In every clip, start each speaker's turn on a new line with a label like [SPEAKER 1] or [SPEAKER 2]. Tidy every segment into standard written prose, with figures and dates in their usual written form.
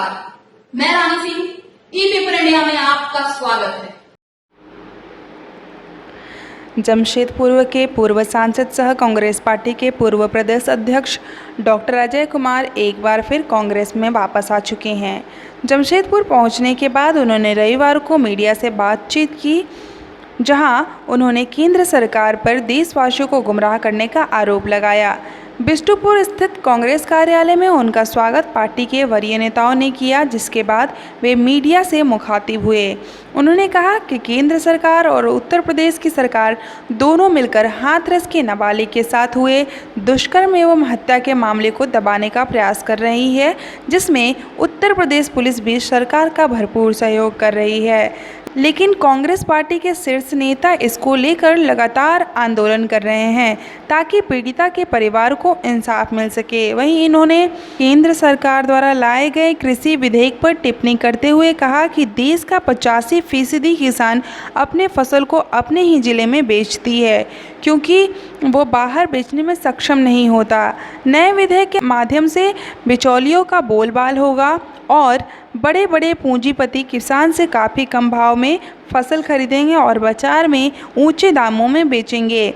[SPEAKER 1] नमस्कार, मैं रानी सिंह, ई paper India में आपका स्वागत है।
[SPEAKER 2] जमशेदपुर के पूर्व सांसद सह कांग्रेस पार्टी के पूर्व प्रदेश अध्यक्ष डॉक्टर अजय कुमार एक बार फिर कांग्रेस में वापस आ चुके हैं। जमशेदपुर पहुंचने के बाद उन्होंने रविवार को मीडिया से बातचीत की, जहां उन्होंने केंद्र सरकार पर देशवासियों को गुमराह करने का आरोप लगाया। बिष्टुपुर स्थित कांग्रेस कार्यालय में उनका स्वागत पार्टी के वरीय नेताओं ने किया, जिसके बाद वे मीडिया से मुखातिब हुए। उन्होंने कहा कि केंद्र सरकार और उत्तर प्रदेश की सरकार दोनों मिलकर हाथरस के नाबालिग के साथ हुए दुष्कर्म एवं हत्या के मामले को दबाने का प्रयास कर रही है, जिसमें उत्तर प्रदेश पुलिस भी सरकार का भरपूर सहयोग कर रही है। लेकिन कांग्रेस पार्टी के शीर्ष नेता इसको लेकर लगातार आंदोलन कर रहे हैं ताकि पीड़िता के परिवार को इंसाफ मिल सके। वहीं इन्होंने केंद्र सरकार द्वारा लाए गए कृषि विधेयक पर टिप्पणी करते हुए कहा कि देश का 85% किसान अपने फसल को अपने ही जिले में बेचती है, क्योंकि वो बाहर बेचने में सक्षम नहीं होता। नए विधेयक के माध्यम से बिचौलियों का बोलबाल होगा और बड़े बड़े पूंजीपति किसान से काफ़ी कम भाव में फसल खरीदेंगे और बाजार में ऊंचे दामों में बेचेंगे।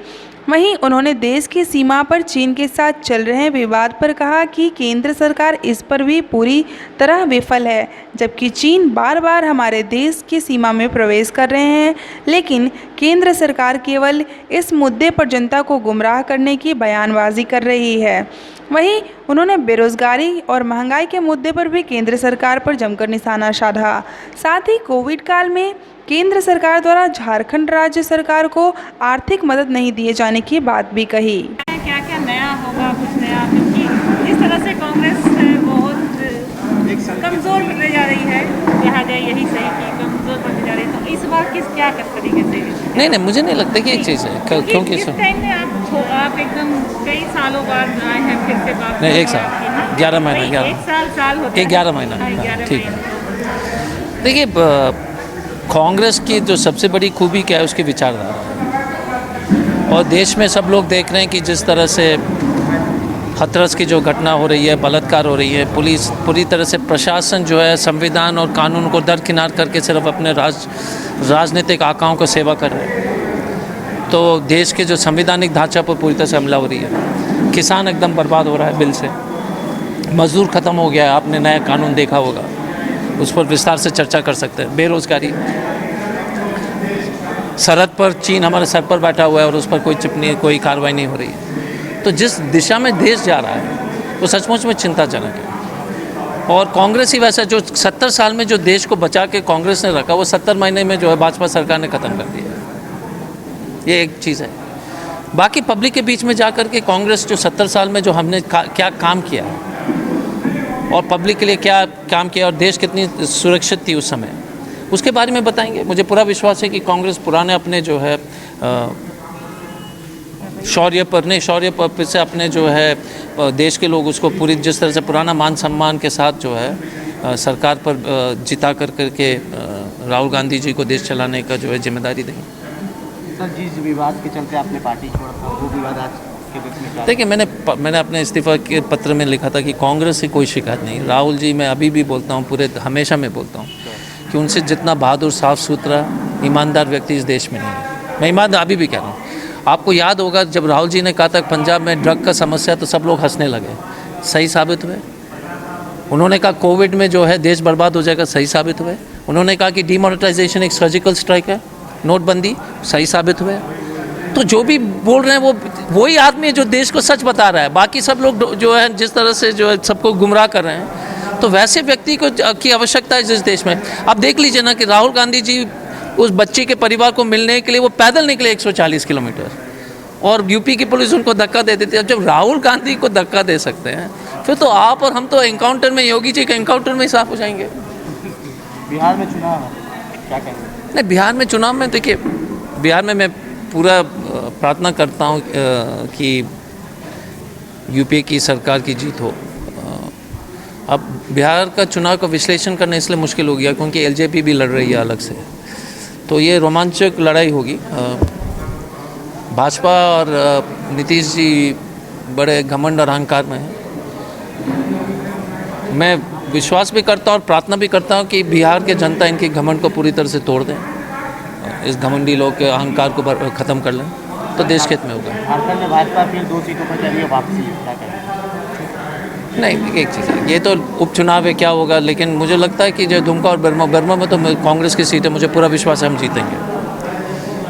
[SPEAKER 2] वहीं उन्होंने देश की सीमा पर चीन के साथ चल रहे विवाद पर कहा कि केंद्र सरकार इस पर भी पूरी तरह विफल है, जबकि चीन बार बार हमारे देश की सीमा में प्रवेश कर रहे हैं, लेकिन केंद्र सरकार केवल इस मुद्दे पर जनता को गुमराह करने की बयानबाजी कर रही है। वहीं उन्होंने बेरोजगारी और महंगाई के मुद्दे पर भी केंद्र सरकार पर जमकर निशाना साधा। साथ ही कोविड काल में केंद्र सरकार द्वारा झारखंड राज्य सरकार को आर्थिक मदद नहीं दिए जाने की बात भी कही।
[SPEAKER 3] क्या क्या नया होगा, कुछ नया, क्योंकि इस तरह से कांग्रेस बहुत कमज़ोर बनने जा रही है। कहा जाए यही सही कि कमज़ोर बनने जा रही है, तो इस बार क्या कर तरीके से?
[SPEAKER 4] नहीं, मुझे नहीं लगता कि एक चीज़ है, क्योंकि
[SPEAKER 3] इस टाइम में आप एकदम कई सालों बाद आए हैं फिर से बात।
[SPEAKER 4] नहीं, 1 साल 11 महीना,
[SPEAKER 3] 1 साल होता है,
[SPEAKER 4] 11 महीना, ठीक है। देखिए, कांग्रेस की जो सबसे बड़ी खूबी क्या है, उसकी विचारधारा है। और देश में सब लोग देख रहे हैं कि जिस तरह से हाथरस की जो घटना हो रही है, बलात्कार हो रही है, पुलिस पूरी तरह से, प्रशासन जो है संविधान और कानून को दरकिनार करके सिर्फ अपने राजनीतिक आकाओं को सेवा कर रहे हैं। तो देश के जो संवैधानिक ढांचा पर पूरी तरह से हमला हो रही है। किसान एकदम बर्बाद हो रहा है बिल से, मजदूर ख़त्म हो गया है, आपने नया कानून देखा होगा, उस पर विस्तार से चर्चा कर सकते हैं। बेरोजगारी, सरहद पर चीन हमारे सर पर बैठा हुआ है और उस पर कोई कार्रवाई नहीं हो रही है। तो जिस दिशा में देश जा रहा है वो सचमुच में चिंताजनक है। और कांग्रेस ही वैसा, जो 70 साल में जो देश को बचा के कांग्रेस ने रखा, वो 70 महीने में जो है भाजपा सरकार ने ख़त्म कर दिया। ये एक चीज़ है। बाकी पब्लिक के बीच में जा कर के कांग्रेस जो 70 साल में जो हमने क्या काम किया और पब्लिक के लिए क्या काम किया और देश कितनी सुरक्षित थी उस समय, उसके बारे में बताएंगे। मुझे पूरा विश्वास है कि कांग्रेस पुराने अपने जो है शौर्य पर से अपने जो है देश के लोग उसको पूरी जिस तरह से पुराना मान सम्मान के साथ जो है सरकार पर जिता करके राहुल गांधी जी को देश चलाने का जो है जिम्मेदारी देंगे।
[SPEAKER 5] सर, जिस विवाद के चलते आपने पार्टी छोड़ा था, वो विवाद आज के बीच में क्या?
[SPEAKER 4] देखिए, मैंने अपने इस्तीफा के पत्र में लिखा था कि कांग्रेस से कोई शिकायत नहीं। राहुल जी, मैं अभी भी बोलता हूँ, हमेशा मैं बोलता हूँ कि उनसे जितना बहादुर, साफ़ सुथरा, ईमानदार व्यक्ति इस देश में नहीं है। मैं ईमानदार अभी भी कह रहा हूँ। आपको याद होगा जब राहुल जी ने कहा था पंजाब में ड्रग का समस्या, तो सब लोग हंसने लगे, सही साबित हुए। उन्होंने कहा कोविड में जो है देश बर्बाद हो जाएगा, सही साबित हुए। उन्होंने कहा कि डीमोनेटाइजेशन एक सर्जिकल स्ट्राइक है, नोटबंदी, सही साबित हुए। तो जो भी बोल रहे हैं वो वही आदमी है जो देश को सच बता रहा है। बाकी सब लोग जो है जिस तरह से जो है सबको गुमराह कर रहे हैं, तो वैसे व्यक्ति को की आवश्यकता है जिस देश में। अब देख लीजिए ना कि राहुल गांधी जी उस बच्चे के परिवार को मिलने के लिए वो पैदल निकले 140 किलोमीटर, और यूपी की पुलिस उनको धक्का दे देती है। जब राहुल गांधी को धक्का दे सकते हैं, फिर तो आप और हम तो एनकाउंटर में, योगी जी के एनकाउंटर में ही साफ हो जाएंगे।
[SPEAKER 5] बिहार में चुनाव है, क्या कहेंगे?
[SPEAKER 4] नहीं, बिहार में चुनाव में देखिए, बिहार में मैं पूरा प्रार्थना करता हूँ कि यूपीए की सरकार की जीत हो। अब बिहार का चुनाव का विश्लेषण करना इसलिए मुश्किल हो गया क्योंकि एलजेपी भी लड़ रही है अलग से, तो ये रोमांचक लड़ाई होगी। भाजपा और नीतीश जी बड़े घमंड और अहंकार में हैं। मैं विश्वास भी करता हूँ और प्रार्थना भी करता हूँ कि बिहार के जनता इनके घमंड को पूरी तरह से तोड़ दें, इस घमंडी लोग के अहंकार को ख़त्म कर लें, तो देश के हित में होगा।
[SPEAKER 5] झारखंड में भाजपा फिर 2 सीटों पर चली है वापसी, क्या करेंगे?
[SPEAKER 4] नहीं, एक चीज़ है, ये तो उपचुनाव है, क्या होगा, लेकिन मुझे लगता है कि जो दुमका और बर्मा में तो कांग्रेस की सीट है, मुझे पूरा विश्वास है हम जीतेंगे।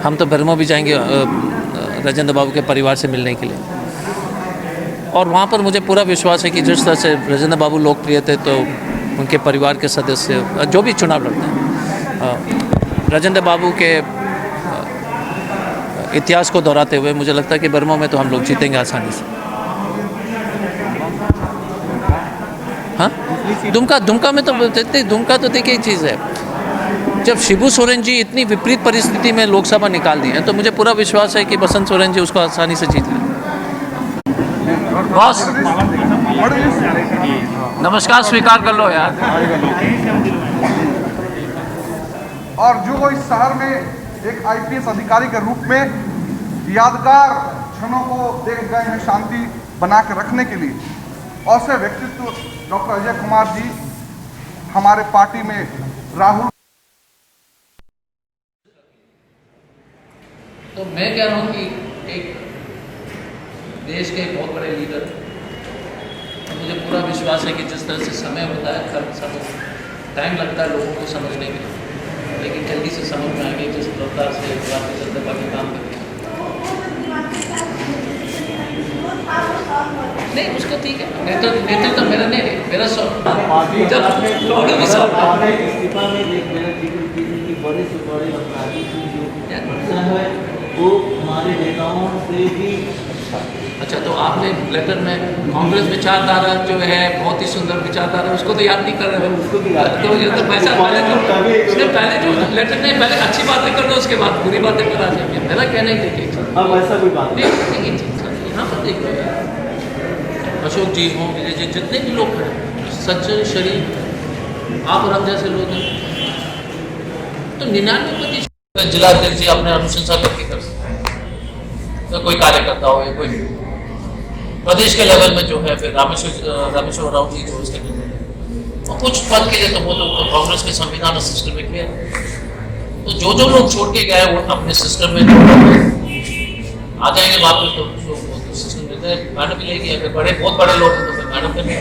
[SPEAKER 4] हम तो बर्मा भी जाएंगे राजेंद्र बाबू के परिवार से मिलने के लिए, और वहाँ पर मुझे पूरा विश्वास है कि जिस तरह से राजेंद्र बाबू लोकप्रिय थे, तो उनके परिवार के सदस्य जो भी चुनाव लड़ते हैं, राजेंद्र बाबू के इतिहास को दोहराते हुए मुझे लगता है कि बर्मा में तो हम लोग जीतेंगे आसानी से। हाँ, दुमका में तो दुमका तो देखिए एक चीज़ है, जब शिबू सोरेन जी इतनी विपरीत परिस्थिति में लोकसभा निकाल दी है, तो मुझे पूरा विश्वास है कि बसंत सोरेन जी उसको आसानी से जीत लेंगे। बॉस नमस्कार स्वीकार कर लो यार।
[SPEAKER 6] और जो इस शहर में एक आईपीएस अधिकारी के रूप में यादगार क्षणों को देख गए हैं शांति बना के रखने के लिए, और से व्यक्तित्व डॉक्टर अजय कुमार जी हमारे पार्टी में राहुल।
[SPEAKER 4] तो मैं कह रहा हूँ कि एक देश के एक बहुत बड़े लीडर, मुझे पूरा विश्वास है कि जिस तरह से समय होता है, टाइम लगता है लोगों को समझने के लिए, लेकिन जल्दी से समझ में आएंगे जिस रफ्तार से भारतीय जनता पार्टी काम करती है। नहीं, उसका ठीक है, नेतृत्व तो मेरा नहीं है, मेरा सब
[SPEAKER 5] इस्तीफा में बड़े से बड़े अपराधी की जो है वो हमारे नेताओं से भी।
[SPEAKER 4] अच्छा, तो आपने लेटर में कांग्रेस विचारधारा जो है बहुत ही सुंदर विचारधारा, उसको तो याद नहीं कर रहे हो, तो ये तो पैसा पहले जो लेटर नहीं, पहले अच्छी बातें कर दो, उसके बाद बुरी बातें करा जाएंगे। मेरा कहना ही देखिए,
[SPEAKER 5] अब ऐसा कोई बात
[SPEAKER 4] नहीं, यहाँ पर देखो अशोक जी हों, विजय जी, जितने भी लोग खड़े सच्चे शरीफ आप और हम जैसे लोग हैं, तो 99% जिलाध्यक्ष जी अपने अनुशंसा करके कर सकते हैं। तो कोई कार्यकर्ता हो या कोई प्रदेश के लेवल में जो है, फिर रामेश्वर राव जी जो इसके और कुछ पद के लिए तो वो लोग कांग्रेस के संविधान और सिस्टम में किया, तो जो लोग छोड़ के गए वो अपने सिस्टम में आ जाएंगे वापस, तो सिस्टम देते हैं। मैडम भी लेगी, अगर बहुत बड़े लोग हैं तो फिर मैडम करने,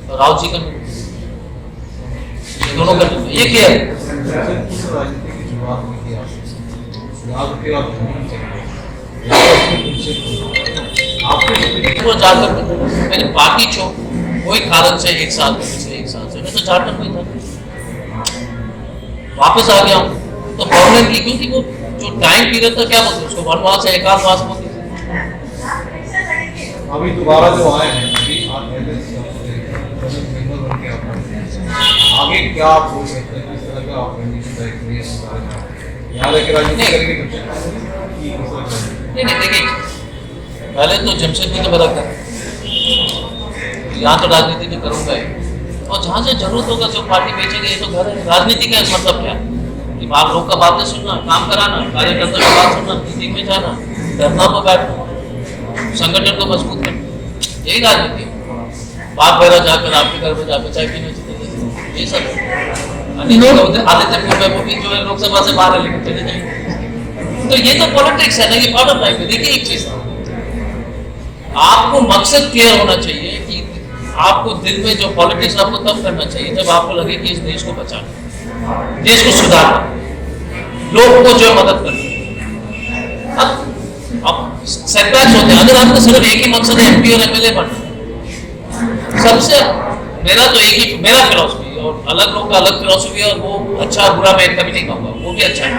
[SPEAKER 4] तो राव जी करने, दोनों करने, ये क्या है? मैंने पार्टी छोड़ कोई कारण से एक साल से मैं तो झारखंड में था, वापस आ गया हूँ तो परमानेंटली, क्योंकि वो जो टाइम पीरियड था, क्या बोलते हैं उसको, वनवास है, एकांतवास बोलते हैं।
[SPEAKER 7] अभी दोबारा जो आए हैं, आगे क्या आप बोल सकते हैं, किस तरह का आप यहाँ लेकर राजनीति करेंगे?
[SPEAKER 4] नहीं, देखिए, पहले तो जमशेदपुर तो मेरा घर, यहाँ तो राजनीति भी करूँगा ही, और जहाँ से जरूरत होगा जो पार्टी बेचेंगे, ये तो घर है। राजनीति का मतलब क्या है कि आप लोग का बातें सुनना, काम कराना, कार्यकर्ता की बात सुनना, मीटिंग में जाना, धरना पर बैठना, संगठन को मजबूत करना, यही राजनीति है। बात बहरा जाकर आपके घर में जाकर चाय पीने चले, ये सब आदित्यपुर में वो भी जो है लोकसभा से बाहर लेकर चले जाएंगे, तो ये तो पॉलिटिक्स है ना, ये पार्ट ऑफ लाइफ है। देखिए एक चीज, आपको मकसद क्लियर होना चाहिए कि आपको दिल में जो पॉलिटिक्स आपको तब करना चाहिए जब आपको लगे कि इस देश को बचाना, देश को सुधारना, लोगों को जो मदद करना। अब सेटबैक्स होते हैं, अगर आपका सिर्फ एक ही मकसद है एमपी और एमएलए बनना, सबसे मेरा फिलॉसफी और अलग लोग का अलग फिलॉसफी है, और वो अच्छा बुरा मैं कभी नहीं कहूँगा, वो भी अच्छा है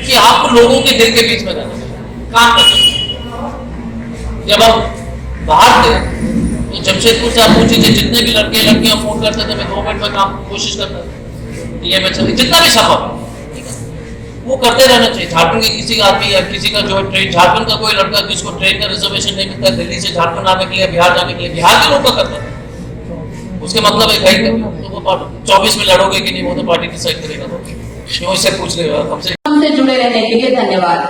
[SPEAKER 4] कि आपको लोगों के दिल के बीच में रहना चाहिए, काम कर सकते। जब हम बाहर थे तो जमशेदपुर से आप पूछिए, जितने भी लड़के लड़कियां फोन करते थे, मैं 2 मिनट में काम कोशिश करता था, ये मैं जितना भी संभव वो करते रहना चाहिए। झारखंड के किसी आदमी या किसी का जो ट्रेन, झारखंड का कोई लड़का जिसको ट्रेन का रिजर्वेशन नहीं मिलता, दिल्ली से झारखंड आने के लिए, बिहार जाने के लिए, बिहार के लोग का करता था, उसके मतलब है कहीं तो वो 24 में लड़ोगे कि नहीं, वो तो पार्टी डिसाइड करेगा। तो क्यों इससे पूछ रहे हो? हमसे
[SPEAKER 1] जुड़े रहने के लिए धन्यवाद।